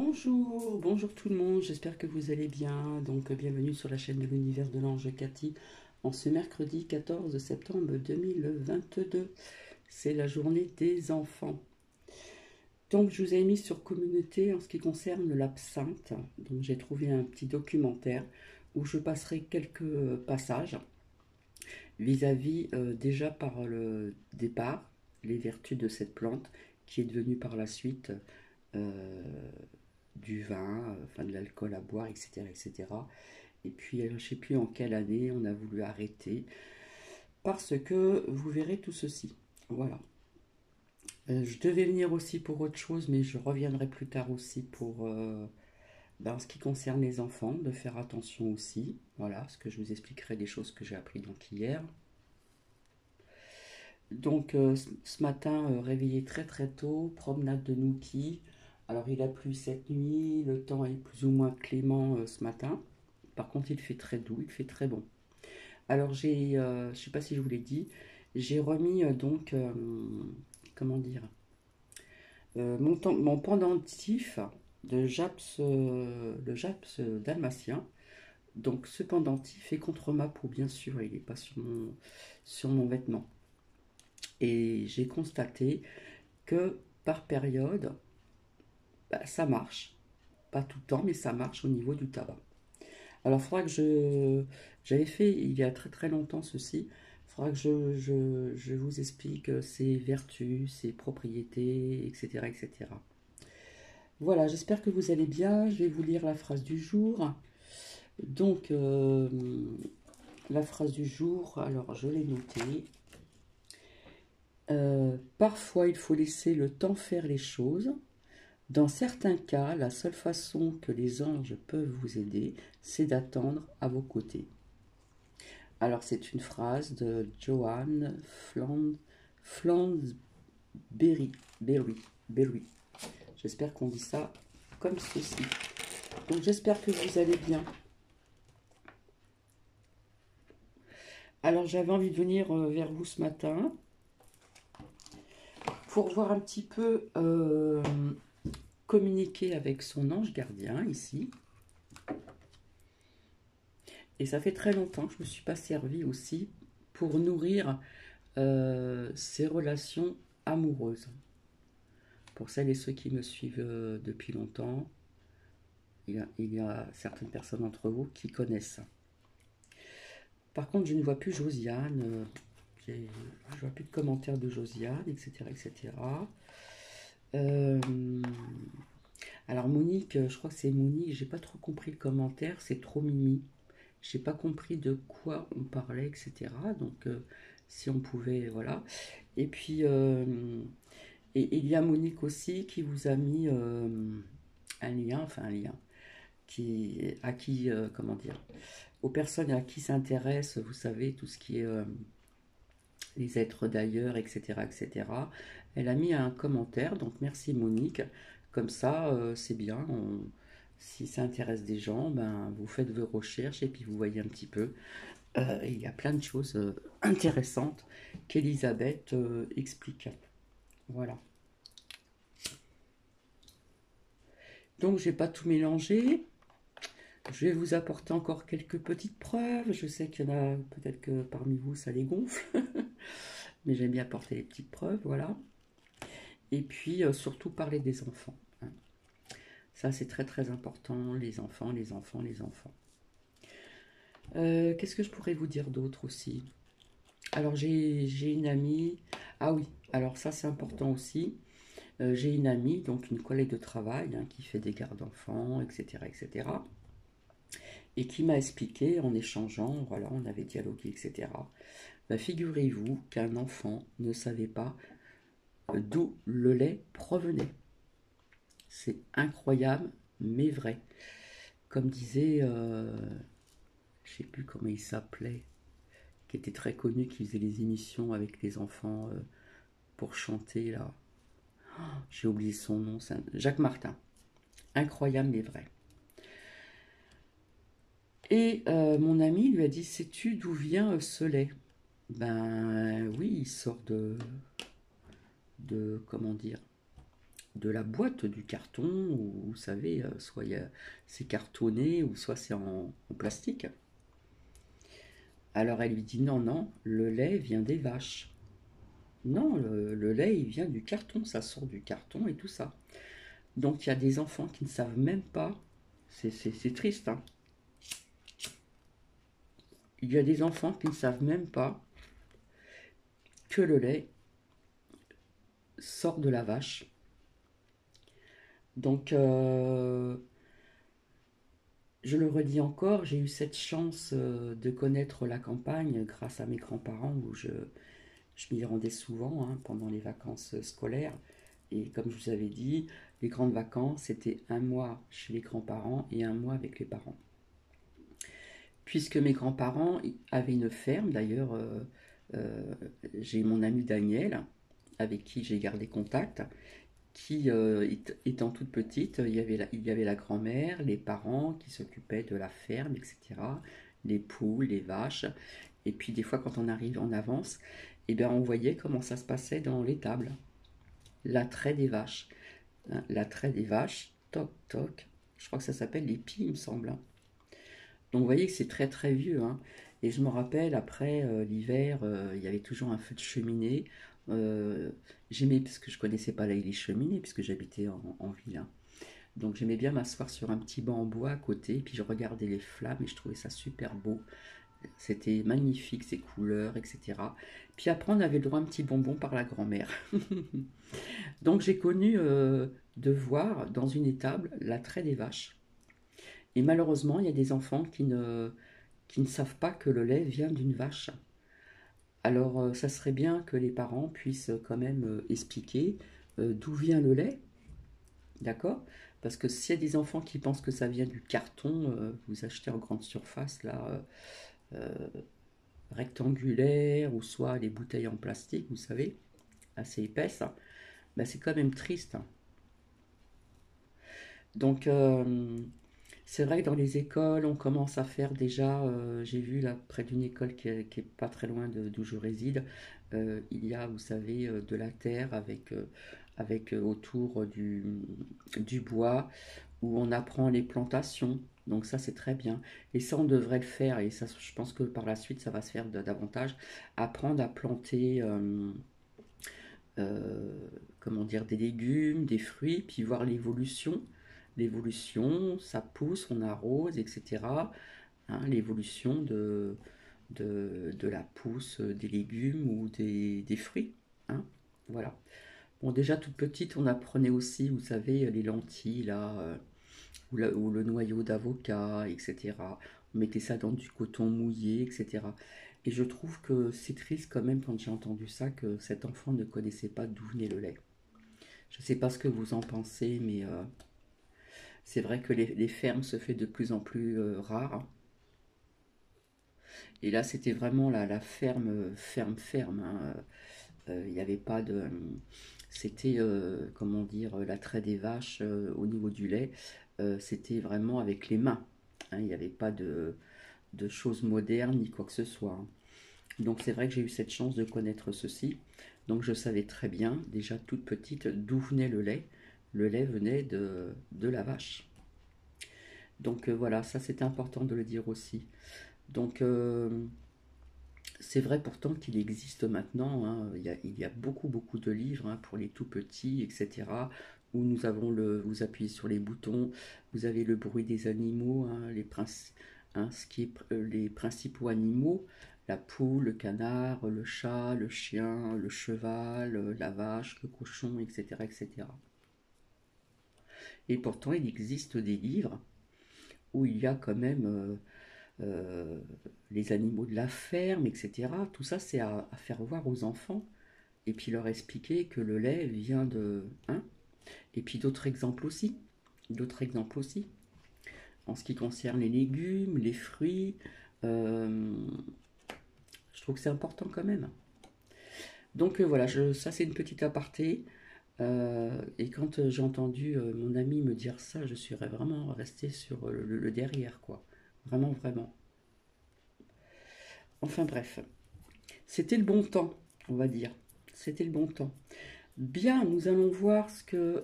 Bonjour, bonjour tout le monde, j'espère que vous allez bien. Donc bienvenue sur la chaîne de l'univers de l'ange Cathy en ce mercredi 14 septembre 2022. C'est la journée des enfants. Donc je vous ai mis sur communauté en ce qui concerne l'absinthe. Donc j'ai trouvé un petit documentaire où je passerai quelques passages vis-à-vis déjà par le départ, les vertus de cette plante qui est devenue par la suite euh, du vin, enfin de l'alcool à boire, etc., etc. Et puis, je ne sais plus en quelle année on a voulu arrêter, parce que vous verrez tout ceci. Voilà. Je devais venir aussi pour autre chose, mais je reviendrai plus tard aussi pour, en ce qui concerne les enfants, de faire attention aussi. Voilà, parce que je vous expliquerai des choses que j'ai appris donc hier. Donc, ce matin, réveillé très très tôt, promenade de Nouki. Alors, il a plu cette nuit, le temps est plus ou moins clément ce matin. Par contre, il fait très doux, il fait très bon. Alors, je ne sais pas si je vous l'ai dit, j'ai remis comment dire, mon pendentif de Japs, le Japs dalmatien. Donc, ce pendentif est contre ma peau, bien sûr, il n'est pas sur mon vêtement. Et j'ai constaté que par période, ça marche. Pas tout le temps, mais ça marche au niveau du tabac. Alors, il faudra que j'avais fait il y a très très longtemps ceci. Il faudra que je vous explique ses vertus, ses propriétés, etc., etc. Voilà, j'espère que vous allez bien. Je vais vous lire la phrase du jour. Donc, la phrase du jour, alors je l'ai notée. Parfois, il faut laisser le temps faire les choses. Dans certains cas, la seule façon que les anges peuvent vous aider, c'est d'attendre à vos côtés. Alors, c'est une phrase de Joanne Flansberry. Berry. J'espère qu'on dit ça comme ceci. Donc, j'espère que vous allez bien. Alors, j'avais envie de venir vers vous ce matin pour voir un petit peu communiquer avec son ange gardien ici. Et ça fait très longtemps que je ne me suis pas servie aussi pour nourrir ces relations amoureuses. Pour celles et ceux qui me suivent depuis longtemps, il y a certaines personnes d'entre vous qui connaissent ça. Par contre, je ne vois plus Josiane, je ne vois plus de commentaires de Josiane, etc. etc. Euh, alors Monique, je crois que c'est Monique, j'ai pas trop compris le commentaire, c'est trop mimi. J'ai pas compris de quoi on parlait, etc. Donc si on pouvait, voilà. Et puis et il y a Monique aussi qui vous a mis un lien, enfin un lien, à qui, comment dire, aux personnes à qui s'intéressent, vous savez, tout ce qui est les êtres d'ailleurs, etc., etc. Elle a mis un commentaire, donc merci Monique. Comme ça, c'est bien. Si ça intéresse des gens, ben, vous faites vos recherches et puis vous voyez un petit peu. Il y a plein de choses intéressantes qu'Elisabeth explique. Voilà. Donc, je n'ai pas tout mélangé. Je vais vous apporter encore quelques petites preuves. Je sais qu'il y en a peut-être que parmi vous, ça les gonfle. Mais j'aime bien apporter les petites preuves, voilà. Et puis, surtout parler des enfants, hein. Ça, c'est très très important. Les enfants, les enfants, les enfants. Qu'est-ce que je pourrais vous dire d'autre aussi? Alors, j'ai une amie. Ah oui, alors ça, c'est important aussi. J'ai une amie, donc une collègue de travail, hein, qui fait des gardes d'enfants, etc., etc. Et qui m'a expliqué en échangeant, voilà, on avait dialogué, etc. Bah, figurez-vous qu'un enfant ne savait pas d'où le lait provenait. C'est incroyable, mais vrai. Comme disait, je ne sais plus comment il s'appelait, qui était très connu, qui faisait les émissions avec les enfants pour chanter, là. J'ai oublié son nom, Jacques Martin. Incroyable, mais vrai. Et mon ami lui a dit, sais-tu d'où vient ce lait? Ben oui, il sort comment dire, de la boîte, du carton, ou vous savez, soit c'est cartonné, ou soit c'est en plastique. Alors elle lui dit non, non, le lait vient des vaches. Non, le lait, il vient du carton, ça sort du carton et tout ça. Donc il y a des enfants qui ne savent même pas, c'est triste, hein. Il y a des enfants qui ne savent même pas que le lait sort de la vache. Donc, je le redis encore, j'ai eu cette chance de connaître la campagne grâce à mes grands-parents où je m'y rendais souvent hein, pendant les vacances scolaires. Et comme je vous avais dit, les grandes vacances, c'était un mois chez les grands-parents et un mois avec les parents. Puisque mes grands-parents avaient une ferme, d'ailleurs, euh, j'ai mon ami Daniel, avec qui j'ai gardé contact, qui, étant toute petite, il y avait la grand-mère, les parents qui s'occupaient de la ferme, etc., les poules, les vaches. Et puis des fois, quand on arrive en avance, eh bien, on voyait comment ça se passait dans l'étable. L'attrait des vaches. Hein, l'attrait des vaches, toc, toc. Je crois que ça s'appelle les pies, il me semble. Hein. Donc vous voyez que c'est très très vieux. Hein. Et je me rappelle, après l'hiver, il y avait toujours un feu de cheminée. Euh, J'aimais, parce que je connaissais pas les cheminées, puisque j'habitais en ville. Hein. Donc j'aimais bien m'asseoir sur un petit banc en bois à côté, et puis je regardais les flammes et je trouvais ça super beau. C'était magnifique, ces couleurs, etc. Puis après, on avait le droit à un petit bonbon par la grand-mère. Donc j'ai connu de voir dans une étable l'attrait des vaches. Et malheureusement, il y a des enfants qui ne savent pas que le lait vient d'une vache. Alors, ça serait bien que les parents puissent quand même expliquer d'où vient le lait, d'accord? Parce que s'il y a des enfants qui pensent que ça vient du carton, vous achetez en grande surface, là, rectangulaire, ou soit les bouteilles en plastique, vous savez, assez épaisses, ben c'est quand même triste. Donc, c'est vrai que dans les écoles, on commence à faire déjà, j'ai vu là près d'une école qui est pas très loin d'où je réside, il y a, vous savez, de la terre avec autour du bois où on apprend les plantations. Donc ça, c'est très bien. Et ça, on devrait le faire. Et ça, je pense que par la suite, ça va se faire davantage. Apprendre à planter, comment dire, des légumes, des fruits, puis voir l'évolution. L'évolution, ça pousse, on arrose, etc. Hein, l'évolution de la pousse des légumes ou des fruits. Hein, voilà. Bon, déjà toute petite, on apprenait aussi, vous savez, les lentilles, là, ou le noyau d'avocat, etc. On mettait ça dans du coton mouillé, etc. Et je trouve que c'est triste quand même quand j'ai entendu ça, que cet enfant ne connaissait pas d'où venait le lait. Je ne sais pas ce que vous en pensez, mais c'est vrai que les fermes se fait de plus en plus rares. Hein. Et là, c'était vraiment la ferme, ferme, ferme. Hein. Il n'y avait pas de... C'était, comment dire, l'attrait des vaches au niveau du lait. C'était vraiment avec les mains. Hein. Il n'y avait pas de choses modernes ni quoi que ce soit. Hein. Donc c'est vrai que j'ai eu cette chance de connaître ceci. Donc je savais très bien, déjà toute petite, d'où venait le lait. Le lait venait de la vache. Donc voilà, ça c'était important de le dire aussi. Donc c'est vrai pourtant qu'il existe maintenant, hein, il y a beaucoup beaucoup de livres hein, pour les tout petits, etc. Où nous avons vous appuyez sur les boutons, vous avez le bruit des animaux, hein, hein, les principaux animaux, la poule, le canard, le chat, le chien, le cheval, la vache, le cochon, etc., etc. Et pourtant il existe des livres où il y a quand même euh, les animaux de la ferme, etc. Tout ça, c'est à faire voir aux enfants et puis leur expliquer que le lait vient de... Hein, et puis d'autres exemples aussi. D'autres exemples aussi. En ce qui concerne les légumes, les fruits, euh, je trouve que c'est important quand même. Donc voilà, ça c'est une petite aparté. Et quand j'ai entendu mon ami me dire ça, je suis vraiment restée sur le derrière, quoi. Vraiment, vraiment. Enfin bref, c'était le bon temps, on va dire. C'était le bon temps. Bien, nous allons voir ce que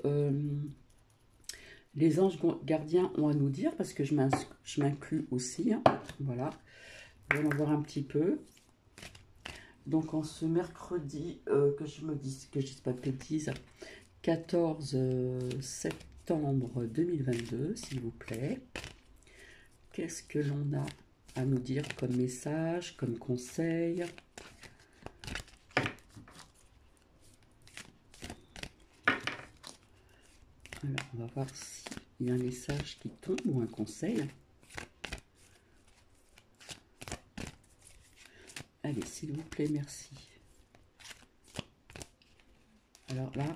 les anges gardiens ont à nous dire, parce que je m'inclus aussi, hein. Voilà, nous allons voir un petit peu. Donc en ce mercredi, que je dise pas de bêtises, 14 septembre 2022, s'il vous plaît. Qu'est-ce que l'on a à nous dire comme message, comme conseil? Alors, on va voir s'il y a un message qui tombe ou un conseil. Allez, s'il vous plaît, merci. Alors là,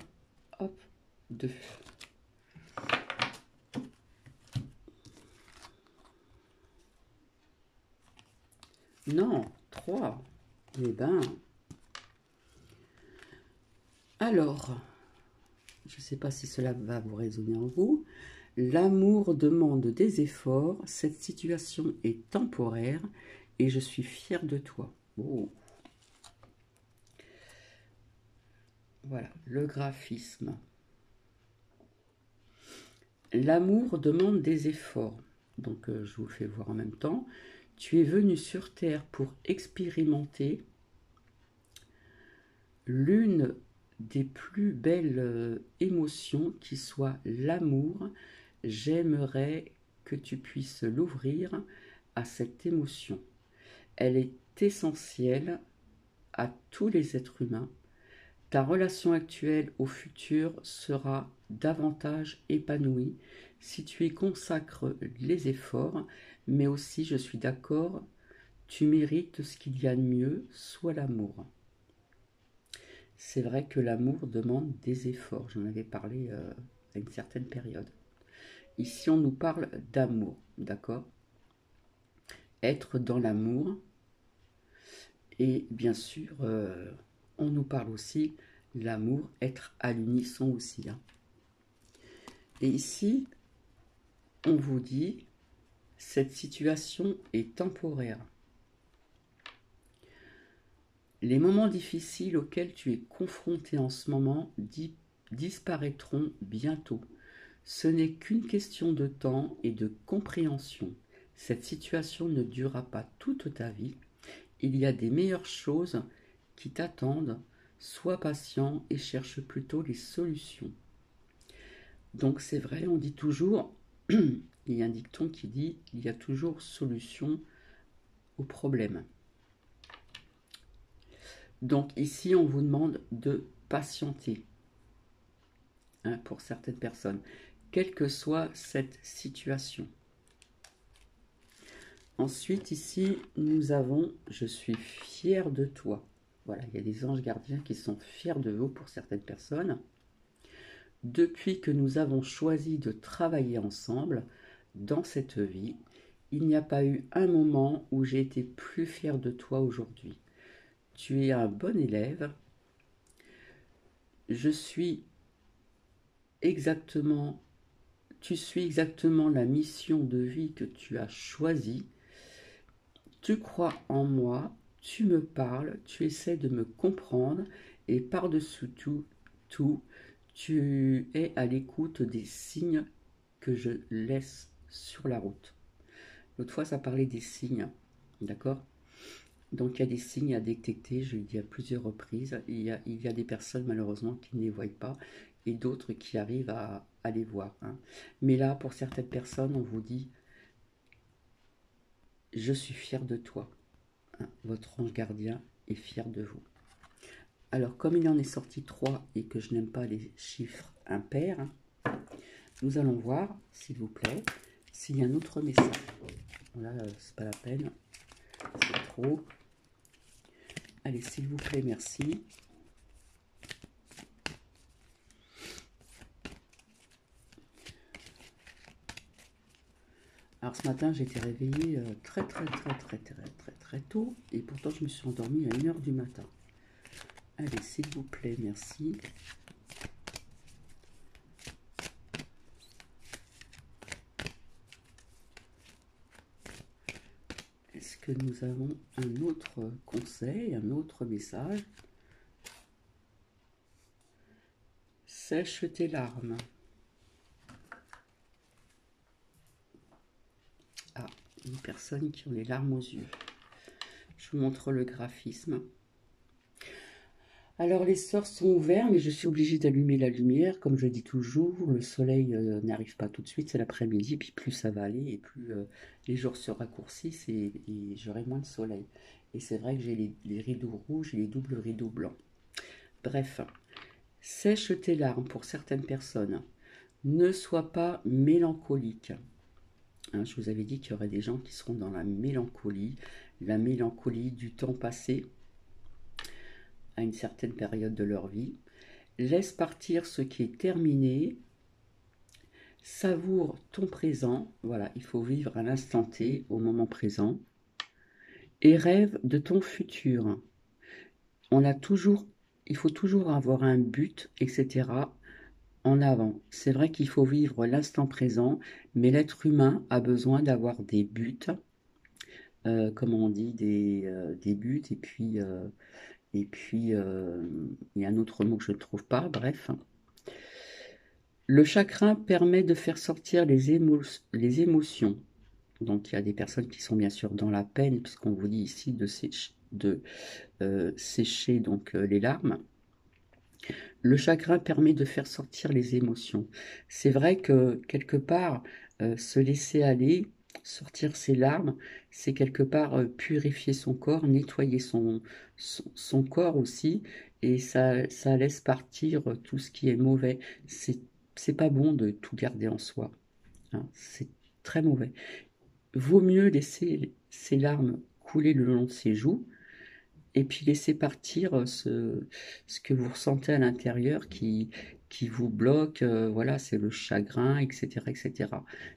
hop, 2. Non, 3. Eh ben. Alors, je ne sais pas si cela va vous résonner en vous. L'amour demande des efforts. Cette situation est temporaire et je suis fière de toi. Oh. Voilà, le graphisme. L'amour demande des efforts. Donc, je vous fais voir en même temps. Tu es venu sur Terre pour expérimenter l'une des plus belles émotions qui soit l'amour. J'aimerais que tu puisses l'ouvrir à cette émotion. Elle est essentielle à tous les êtres humains. Ta relation actuelle au futur sera davantage épanouie si tu y consacres les efforts, mais aussi, je suis d'accord, tu mérites ce qu'il y a de mieux, soit l'amour. C'est vrai que l'amour demande des efforts, j'en avais parlé à une certaine période. Ici, on nous parle d'amour, d'accord? Être dans l'amour. Et bien sûr, on nous parle aussi l'amour, être à l'unisson aussi, hein. Et ici, on vous dit, cette situation est temporaire. Les moments difficiles auxquels tu es confronté en ce moment disparaîtront bientôt. Ce n'est qu'une question de temps et de compréhension. Cette situation ne durera pas toute ta vie. Il y a des meilleures choses qui t'attendent. Sois patient et cherche plutôt les solutions. Donc c'est vrai, on dit toujours, il y a un dicton qui dit, il y a toujours solution au problème. Donc ici, on vous demande de patienter, hein, pour certaines personnes, quelle que soit cette situation. Ensuite, ici, nous avons « Je suis fière de toi ». Voilà, il y a des anges gardiens qui sont fiers de vous pour certaines personnes. Depuis que nous avons choisi de travailler ensemble dans cette vie, il n'y a pas eu un moment où j'ai été plus fière de toi aujourd'hui. Tu es un bon élève. Tu suis exactement la mission de vie que tu as choisie. Tu crois en moi, tu me parles, tu essaies de me comprendre et par-dessus tout, tu es à l'écoute des signes que je laisse sur la route. L'autre fois, ça parlait des signes, d'accord? Donc, il y a des signes à détecter, je l'ai dit à plusieurs reprises. Il y a des personnes, malheureusement, qui ne les voient pas et d'autres qui arrivent à les voir, hein. Mais là, pour certaines personnes, on vous dit « Je suis fier de toi ». Votre ange gardien est fier de vous. Alors, comme il en est sorti 3 et que je n'aime pas les chiffres impairs, nous allons voir, s'il vous plaît, s'il y a un autre message. Là, c'est pas la peine, c'est trop. Allez, s'il vous plaît, merci. Alors ce matin, j'ai été réveillée très tôt et pourtant je me suis endormie à 1h du matin. Allez, s'il vous plaît, merci. Est-ce que nous avons un autre conseil, un autre message? Sèche tes larmes. Ah, une personne qui a les larmes aux yeux. Je vous montre le graphisme. Alors les sorts sont ouverts, mais je suis obligée d'allumer la lumière. Comme je dis toujours, le soleil n'arrive pas tout de suite, c'est l'après-midi, puis plus ça va aller, et plus les jours se raccourcissent, et j'aurai moins de soleil. Et c'est vrai que j'ai les rideaux rouges et les doubles rideaux blancs. Bref, sèche tes larmes pour certaines personnes. Ne sois pas mélancolique. Hein, je vous avais dit qu'il y aurait des gens qui seront dans la mélancolie du temps passé à une certaine période de leur vie. Laisse partir ce qui est terminé. Savoure ton présent. Voilà, il faut vivre à l'instant T, au moment présent. Et rêve de ton futur. Il faut toujours avoir un but, etc. en avant. C'est vrai qu'il faut vivre l'instant présent, mais l'être humain a besoin d'avoir des buts, comme on dit, des buts, et puis il y a un autre mot que je ne trouve pas, bref. Le chagrin permet de faire sortir les émotions. Donc il y a des personnes qui sont bien sûr dans la peine, puisqu'on vous dit ici de sécher donc les larmes. Le chagrin permet de faire sortir les émotions. C'est vrai que quelque part, se laisser aller, sortir ses larmes, c'est quelque part purifier son corps, nettoyer son corps aussi, et ça laisse partir tout ce qui est mauvais. C'est pas bon de tout garder en soi, hein, c'est très mauvais. Vaut mieux laisser ses larmes couler le long de ses joues, et puis laisser partir ce que vous ressentez à l'intérieur qui vous bloque, voilà, c'est le chagrin, etc., etc.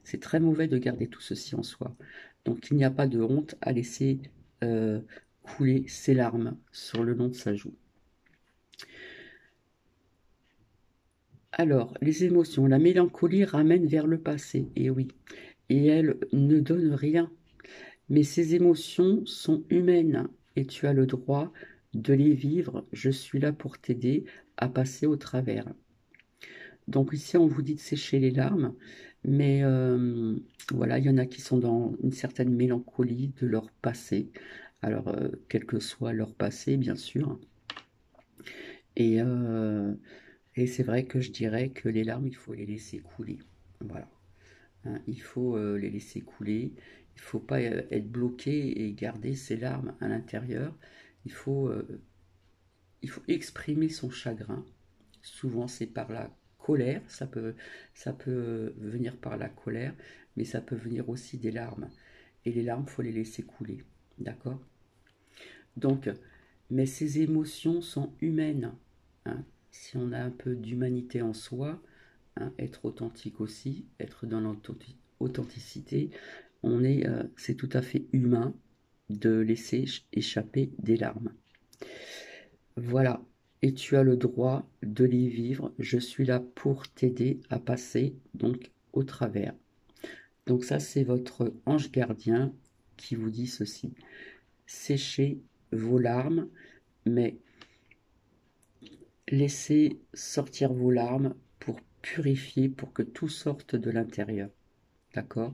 C'est très mauvais de garder tout ceci en soi. Donc il n'y a pas de honte à laisser couler ses larmes sur le long de sa joue. Alors, les émotions, la mélancolie ramène vers le passé, et oui, et elle ne donne rien. Mais ces émotions sont humaines et tu as le droit de les vivre. Je suis là pour t'aider à passer au travers. Donc ici, on vous dit de sécher les larmes, mais voilà, il y en a qui sont dans une certaine mélancolie de leur passé. Alors, quel que soit leur passé, bien sûr. Et, euh, et c'est vrai que je dirais que les larmes, il faut les laisser couler. Voilà. Hein, il faut les laisser couler. Il ne faut pas être bloqué et garder ses larmes à l'intérieur. Il faut, euh, il faut exprimer son chagrin. Souvent, c'est par la colère. Ça peut venir par la colère, mais ça peut venir aussi des larmes. Et les larmes, il faut les laisser couler. D'accord? Donc, mais ces émotions sont humaines. Hein. Si on a un peu d'humanité en soi, hein, être authentique aussi, être dans l'authenticité, c'est tout à fait humain de laisser échapper des larmes. Voilà, et tu as le droit de les vivre. Je suis là pour t'aider à passer donc au travers. Donc ça, c'est votre ange gardien qui vous dit ceci. Séchez vos larmes, mais laissez sortir vos larmes pour purifier, pour que tout sorte de l'intérieur. D'accord?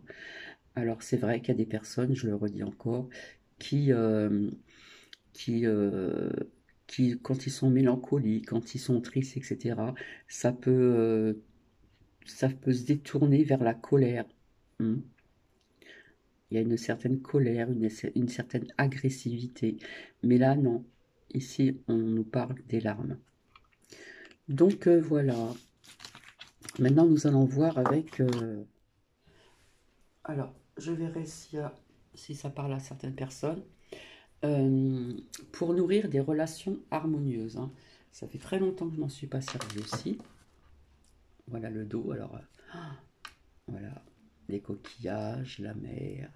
Alors c'est vrai qu'il y a des personnes, je le redis encore, qui, euh, qui, euh, quand ils sont mélancoliques, quand ils sont tristes, etc., ça peut, euh, ça peut se détourner vers la colère. Hmm. Il y a une certaine colère, une certaine agressivité. Mais là, non. Ici, on nous parle des larmes. Donc voilà. Maintenant, nous allons voir avec... Alors, je verrai si ça parle à certaines personnes. Euh, pour nourrir des relations harmonieuses. Hein. Ça fait très longtemps que je m'en suis pas servi aussi. Voilà le dos. Alors, voilà, les coquillages, la mer.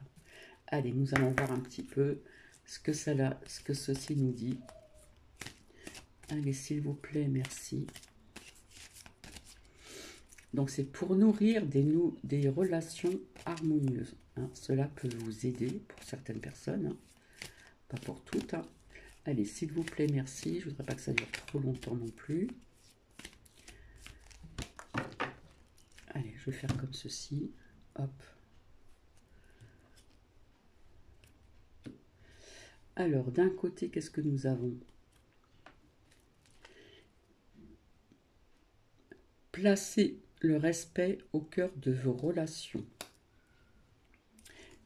Allez, nous allons voir un petit peu ce que ceci nous dit. Allez, s'il vous plaît, merci. Donc, c'est pour nourrir des relations harmonieuses. Hein. Cela peut vous aider pour certaines personnes, hein. Pas pour toutes. Hein. Allez, s'il vous plaît, merci. Je ne voudrais pas que ça dure trop longtemps non plus. Allez, je vais faire comme ceci. Hop. Alors, d'un côté, qu'est-ce que nous avons? Placez le respect au cœur de vos relations.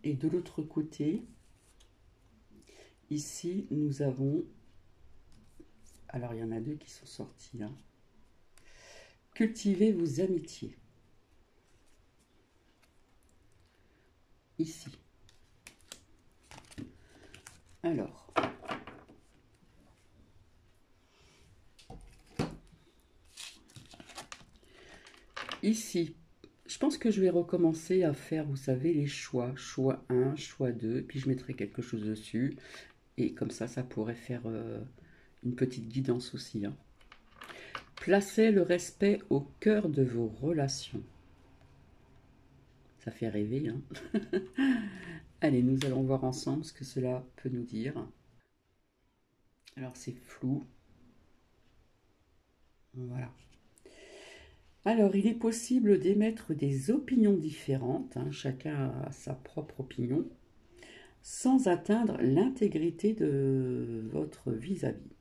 Et de l'autre côté, ici, nous avons... Alors, il y en a deux qui sont sortis là. Cultivez vos amitiés. Ici. Alors. Ici. Je pense que je vais recommencer à faire, vous savez, les choix. Choix 1, choix 2, puis je mettrai quelque chose dessus. Et comme ça pourrait faire une petite guidance aussi. Hein. Placez le respect au cœur de vos relations. Ça fait rêver. Hein. Allez, nous allons voir ensemble ce que cela peut nous dire. Alors, c'est flou. Voilà. Alors, il est possible d'émettre des opinions différentes, hein, chacun a sa propre opinion, sans atteindre l'intégrité de votre vis-à-vis,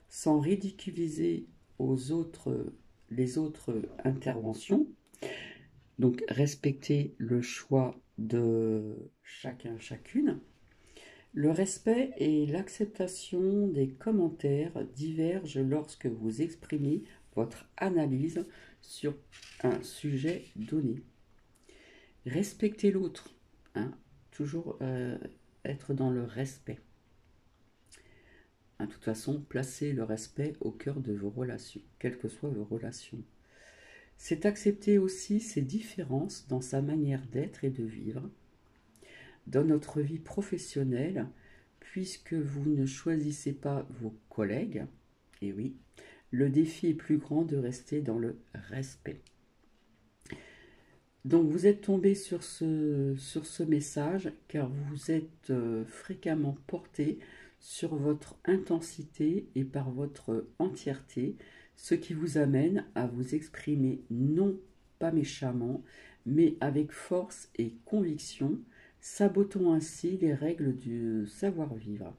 sans ridiculiser les autres interventions. Donc, respecter le choix de chacun, chacune. Le respect et l'acceptation des commentaires divergent lorsque vous exprimez votre analyse sur un sujet donné. Respectez l'autre, hein, toujours être dans le respect. Hein, de toute façon, placez le respect au cœur de vos relations, quelles que soient vos relations. C'est accepter aussi ses différences dans sa manière d'être et de vivre. Dans notre vie professionnelle, puisque vous ne choisissez pas vos collègues, et oui, le défi est plus grand de rester dans le respect. Donc vous êtes tombé sur ce message car vous êtes fréquemment porté sur votre intensité et par votre entièreté, ce qui vous amène à vous exprimer non pas méchamment, mais avec force et conviction, sabotant ainsi les règles du savoir-vivre.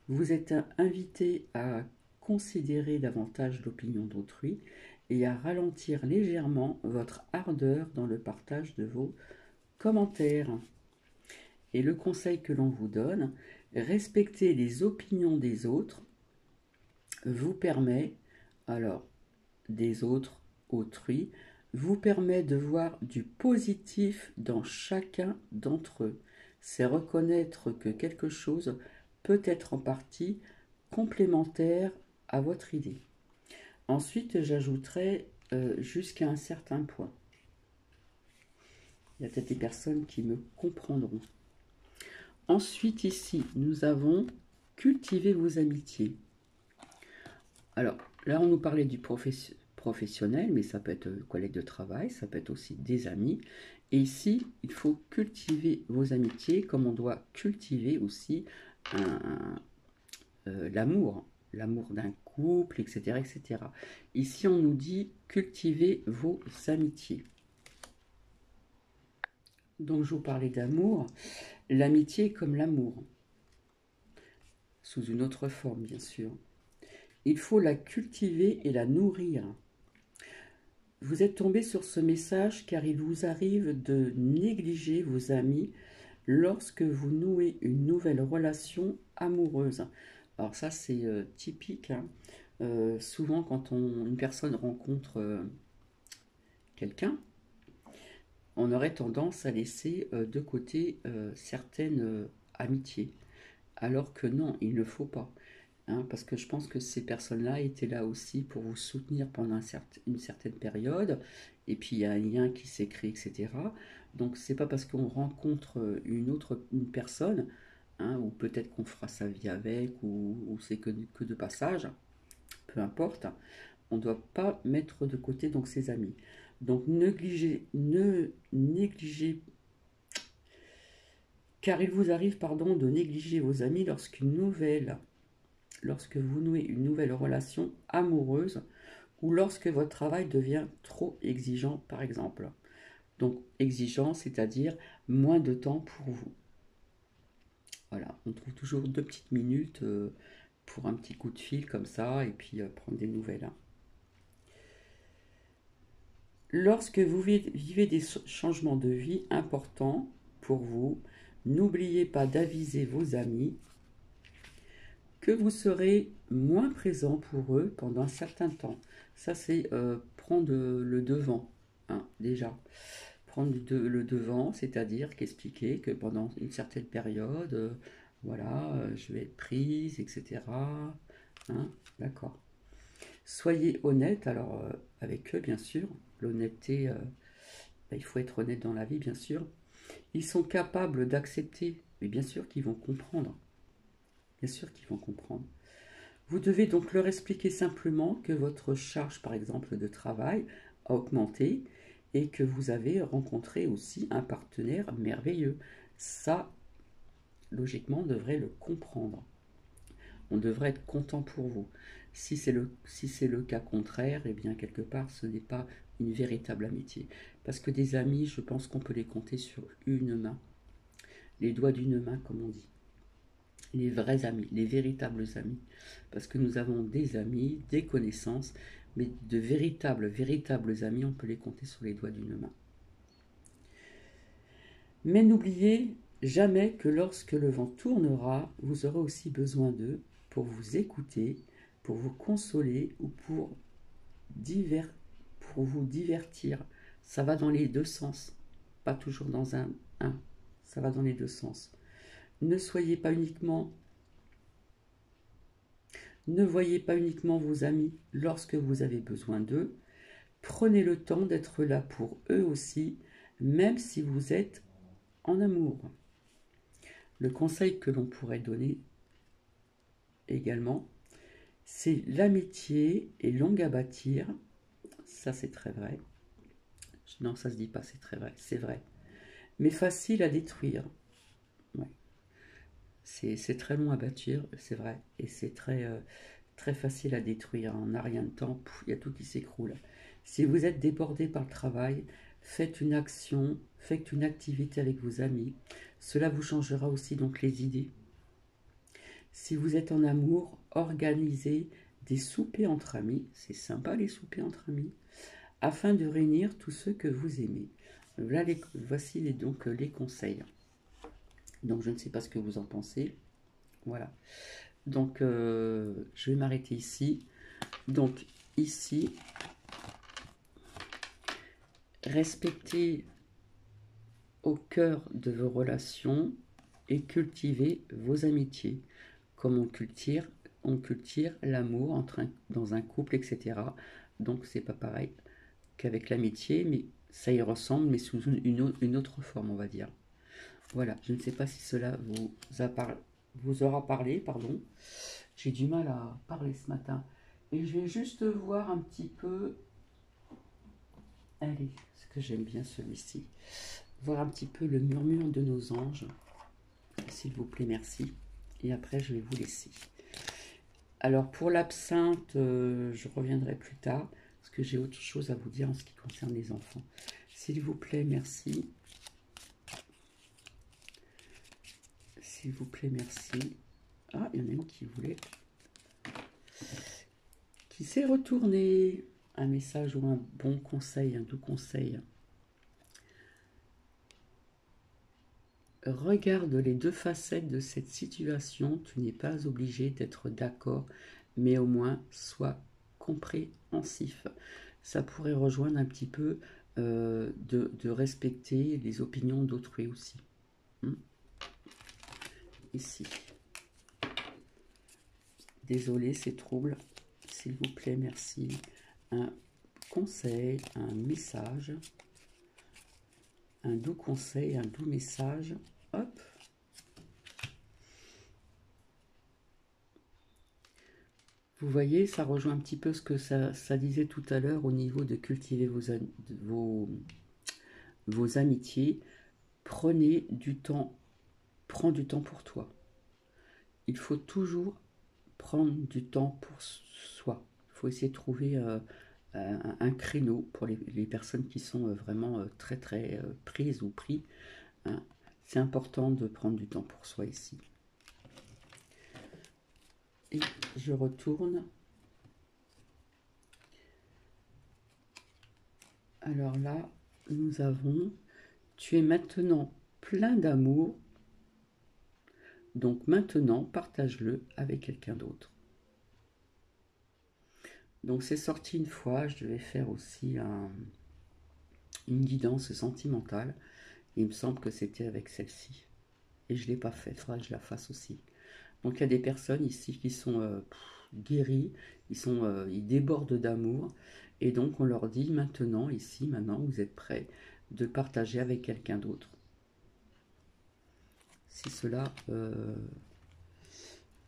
Vous êtes invité à considérer davantage l'opinion d'autrui et à ralentir légèrement votre ardeur dans le partage de vos commentaires. Et le conseil que l'on vous donne, respecter les opinions des autres vous permet, alors des autres, autrui, vous permet de voir du positif dans chacun d'entre eux. C'est reconnaître que quelque chose peut être en partie complémentaire à votre idée. Ensuite, j'ajouterai jusqu'à un certain point. Il y a peut-être des personnes qui me comprendront. Ensuite, ici, nous avons cultiver vos amitiés. Alors, là, on nous parlait du professionnel, mais ça peut être collègue de travail, ça peut être aussi des amis. Et ici, il faut cultiver vos amitiés comme on doit cultiver aussi l'amour d'un couple, etc., etc. Ici, on nous dit cultiver vos amitiés. Donc, je vous parlais d'amour. L'amitié comme l'amour, sous une autre forme, bien sûr. Il faut la cultiver et la nourrir. Vous êtes tombé sur ce message car il vous arrive de négliger vos amis lorsque vous nouez une nouvelle relation amoureuse. Alors ça, c'est typique. Hein. Souvent, quand une personne rencontre quelqu'un, on aurait tendance à laisser de côté certaines amitiés. Alors que non, il ne faut pas. Hein, parce que je pense que ces personnes-là étaient là aussi pour vous soutenir pendant une certaine période. Et puis, il y a un lien qui s'est créé, etc. Donc, c'est pas parce qu'on rencontre une personne, hein, ou peut-être qu'on fera sa vie avec, ou c'est que de passage, peu importe, on ne doit pas mettre de côté donc ses amis. Donc, ne négligez, car il vous arrive, pardon, de négliger vos amis lorsque vous nouez une nouvelle relation amoureuse ou lorsque votre travail devient trop exigeant, par exemple. Donc, exigeant, c'est-à-dire moins de temps pour vous. Voilà, on trouve toujours 2 petites minutes pour un petit coup de fil comme ça, et puis prendre des nouvelles. Lorsque vous vivez des changements de vie importants pour vous, n'oubliez pas d'aviser vos amis que vous serez moins présent pour eux pendant un certain temps. Ça, c'est prendre le devant, hein, déjà. Prendre le devant, c'est-à-dire qu'expliquer que pendant une certaine période, voilà, je vais être prise, etc. Hein, d'accord. Soyez honnête, alors avec eux, bien sûr. L'honnêteté, il faut être honnête dans la vie, bien sûr. Ils sont capables d'accepter, mais bien sûr qu'ils vont comprendre. Bien sûr qu'ils vont comprendre. Vous devez donc leur expliquer simplement que votre charge, par exemple, de travail a augmenté et que vous avez rencontré aussi un partenaire merveilleux. Ça, logiquement, on devrait le comprendre. On devrait être content pour vous. Si c'est le cas contraire, eh bien, quelque part, ce n'est pas une véritable amitié. Parce que des amis, je pense qu'on peut les compter sur une main. Les doigts d'une main, comme on dit. Les vrais amis, les véritables amis. Parce que nous avons des amis, des connaissances, mais de véritables amis, on peut les compter sur les doigts d'une main. Mais n'oubliez jamais que lorsque le vent tournera, vous aurez aussi besoin d'eux pour vous écouter, pour vous consoler ou pour vous divertir. Ça va dans les deux sens, pas toujours dans un. Ça va dans les deux sens. Ne voyez pas uniquement vos amis lorsque vous avez besoin d'eux. Prenez le temps d'être là pour eux aussi, même si vous êtes en amour. Le conseil que l'on pourrait donner également, c'est l'amitié est longue à bâtir. Ça, c'est très vrai. Non, ça se dit pas, c'est très vrai. C'est vrai. Mais facile à détruire. Ouais. C'est très long à bâtir, c'est vrai. Et c'est très facile à détruire. En un rien de temps, il y a tout qui s'écroule. Si vous êtes débordé par le travail, faites une action, faites une activité avec vos amis. Cela vous changera aussi donc les idées. Si vous êtes en amour, organisez des soupers entre amis. C'est sympa les soupers entre amis. Afin de réunir tous ceux que vous aimez. Voici donc les conseils. Donc je ne sais pas ce que vous en pensez. Voilà. Donc je vais m'arrêter ici. Donc ici, respectez au cœur de vos relations et cultivez vos amitiés. Comme on cultive l'amour dans un couple, etc. Donc c'est pas pareil qu'avec l'amitié, mais ça y ressemble, mais sous une autre forme, on va dire. Voilà, je ne sais pas si cela vous aura parlé, pardon. J'ai du mal à parler ce matin. Et je vais juste voir un petit peu. Allez, parce que j'aime bien celui-ci. Voir un petit peu le murmure de nos anges. S'il vous plaît, merci. Et après, je vais vous laisser. Alors, pour l'absinthe, je reviendrai plus tard, parce que j'ai autre chose à vous dire en ce qui concerne les enfants. S'il vous plaît, merci. S'il vous plaît, merci. Ah, il y en a une qui voulait... qui s'est retournée. Un message ou un bon conseil, un doux conseil. Regarde les deux facettes de cette situation. Tu n'es pas obligé d'être d'accord, mais au moins sois compréhensif. Ça pourrait rejoindre un petit peu de respecter les opinions d'autrui aussi. Ici. Désolé, c'est trouble. S'il vous plaît, merci. Un conseil, un message. Un doux conseil, un doux message. Hop. Vous voyez, ça rejoint un petit peu ce que ça disait tout à l'heure au niveau de cultiver vos amitiés. Prenez du temps. Prends du temps pour toi. Il faut toujours prendre du temps pour soi. Il faut essayer de trouver un créneau pour les personnes qui sont vraiment très très prises ou pris, hein. C'est important de prendre du temps pour soi ici. Et je retourne. Alors là, nous avons « Tu es maintenant plein d'amour, donc maintenant partage-le avec quelqu'un d'autre ». Donc c'est sorti une fois, je devais faire aussi une guidance sentimentale. Il me semble que c'était avec celle-ci. Et je ne l'ai pas faite, il faudra que je la fasse aussi. Donc il y a des personnes ici qui sont guéries, ils débordent d'amour. Et donc on leur dit maintenant, ici, maintenant, vous êtes prêts de partager avec quelqu'un d'autre. Si cela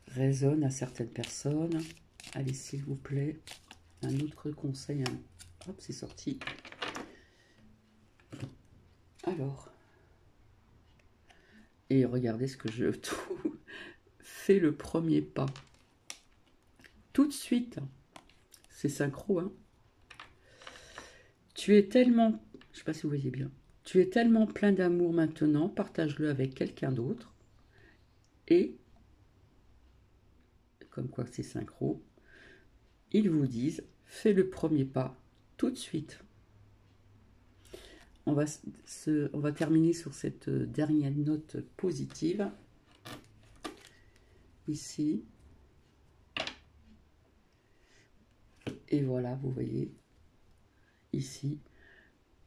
résonne à certaines personnes, allez s'il vous plaît, un autre conseil. Hop, c'est sorti. Alors, et regardez ce que je trouve. Fais le premier pas. Tout de suite. C'est synchro, hein. Tu es tellement, je ne sais pas si vous voyez bien, tu es tellement plein d'amour maintenant, partage-le avec quelqu'un d'autre. Et, comme quoi c'est synchro, ils vous disent, fais le premier pas tout de suite. On va terminer sur cette dernière note positive. Ici. Et voilà, vous voyez, ici.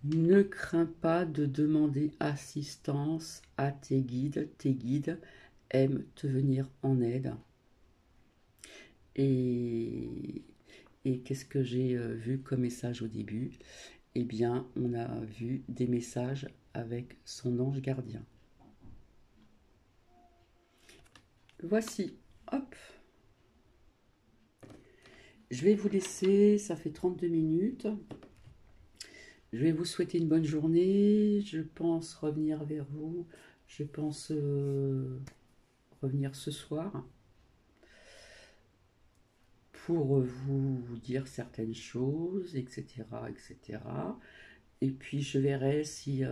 Ne crains pas de demander assistance à tes guides. Tes guides aiment te venir en aide. Et qu'est-ce que j'ai vu comme message au début? Eh bien, on a vu des messages avec son ange gardien. Voici, hop. Je vais vous laisser, ça fait 32 minutes. Je vais vous souhaiter une bonne journée. Je pense revenir vers vous. Je pense revenir ce soir pour vous dire certaines choses, etc., etc. Et puis je verrai si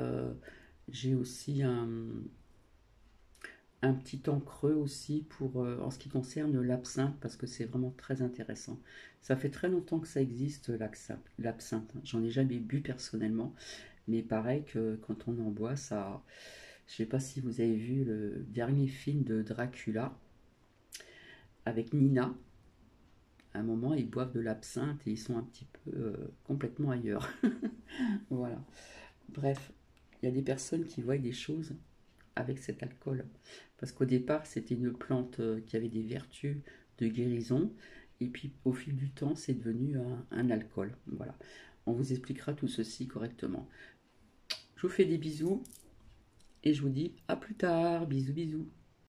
j'ai aussi un petit temps creux aussi pour en ce qui concerne l'absinthe, parce que c'est vraiment très intéressant. Ça fait très longtemps que ça existe, l'absinthe. J'en ai jamais bu personnellement, mais pareil que quand on en boit, ça... Je ne sais pas si vous avez vu le dernier film de Dracula avec Nina. À un moment, ils boivent de l'absinthe et ils sont un petit peu complètement ailleurs. Voilà. Bref, il y a des personnes qui voient des choses avec cet alcool. Parce qu'au départ, c'était une plante qui avait des vertus de guérison. Et puis, au fil du temps, c'est devenu un alcool. Voilà. On vous expliquera tout ceci correctement. Je vous fais des bisous. Et je vous dis à plus tard. Bisous, bisous.